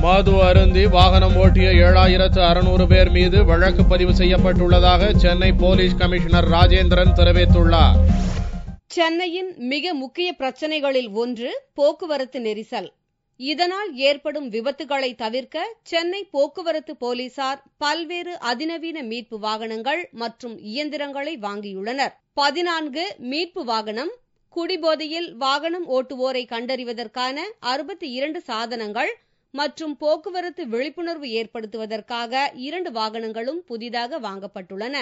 மது அருந்தி வாகனம் ஓட்டிய 7600 பேர் மீது வழக்கு பதிவு செய்யப்பட்டுள்ளதாக சென்னை போலீஸ் கமிஷனர் ராஜேந்திரன் தெரிவித்துள்ளார். சென்னையின் மிக முக்கிய பிரச்சினைகளில் ஒன்று போக்குவரத்து நெரிசல். இதனால் ஏற்படும் விபத்துகளை தவிர்க்க சென்னை போக்குவரத்து போலீசார் பல்வேறு அதிநவீன மீட்பு வாகனங்கள் மற்றும் இயந்திரங்களை வாங்கியுள்ளனர். 14 மீட்பு வாகனம், குடிபோதையில் வாகனம் ஓட்டுவோரை கண்டறிவதற்கான 62 சாதனங்கள் மற்றும் போக்குவரத்து விழிப்புணர்வு ஏற்படுத்துவதற்காக 2 வாகனங்களும் புதிதாக வாங்கப்பட்டுள்ளன.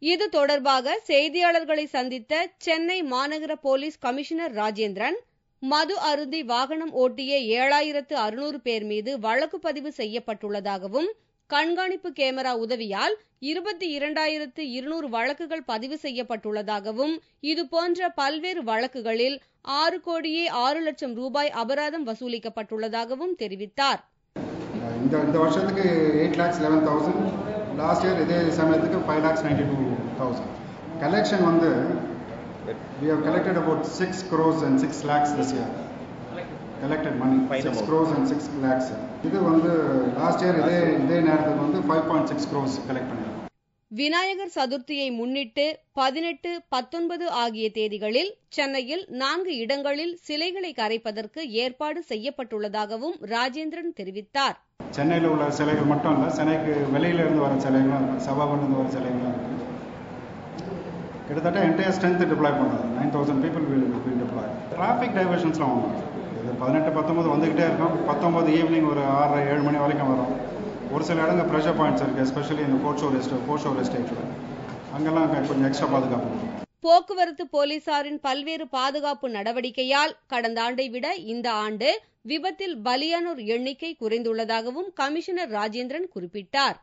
இது தொடர்பாக செய்தியாளர்களை சந்தித்த சென்னை மாநகர போலீஸ் கமிஷனர் ராஜேந்திரன், மது அருந்தி வாகனம் ஓட்டிய 7600 பேர் மீது வழக்கு பதிவு செய்யப்பட்டுள்ளதாகவும், கண்காணிப்பு கேமரா உதவியால் 22,200 வழக்குகள் பதிவு செய்யப்பட்டுள்ளதாகவும், இதுபோன்ற பல்வேறு வழக்குகளில் 6,06,00,000 ரூபாய் அபராதம் வசூலிக்கப்பட்டுள்ளதாகவும் தெரிவித்தார். இந்த வருஷத்துக்கு 8,11,000, லாஸ்ட் இயர் இதே சமயத்துக்கு 5,92,000. கலெக்ஷன் வந்து we have collected about 6 crores and 6 lakhs this year. Collected money 6 crores and 6 lakhs. இது வந்து லாஸ்ட் இயர் இதே நேரத்துக்கு வந்து 5.6 crores கலெக்ட் பண்ணிருக்கோம். விநாயகர் சதுர்த்தியை முன்னிட்டு 18, 19 ஆகிய தேதிகளில் சென்னையில் 4 இடங்களில் சிலைகளை கரைப்பதற்கு ஏற்பாடு செய்யப்பட்டுள்ளதாகவும் ராஜேந்திரன் தெரிவித்தார். சென்னையில் உள்ள சிலைகள் மட்டும் இல்லை, சென்னைக்கு வெளியில இருந்து வர சிலைகளும் இருக்கு, சபாவிலிருந்து வர சிலைகளும் இருக்கு. கிட்டத்தட்ட என்டையர் ஸ்ட்ரென்த் டிப்ளாய் பண்ணுறது 9,000 people will deploy. டிராஃபிக் டைவர்ஷன்ஸ்லாம் வரும். இது 18, 19 வந்துகிட்டே இருக்கும். 19 ஈவினிங் ஒரு 6-7 மணி வரைக்கும் வரும். ஒரு சில இடங்கள் ப்ரெஷர் பாயிண்ட்ஸ் இருக்குது, எஸ்பெஷலி இந்த ஃபோர்ட் ஷோர் எஸ்டேட்டில். அங்கெல்லாம் கொஞ்சம் எக்ஸ்ட்ரா பாதுகாப்பு. போக்குவரத்து போலீசாரின் பல்வேறு பாதுகாப்பு நடவடிக்கையால் கடந்த ஆண்டை விட இந்த ஆண்டு விபத்தில் பலியானோர் எண்ணிக்கை குறைந்துள்ளதாகவும் கமிஷனர் ராஜேந்திரன் குறிப்பிட்டார்.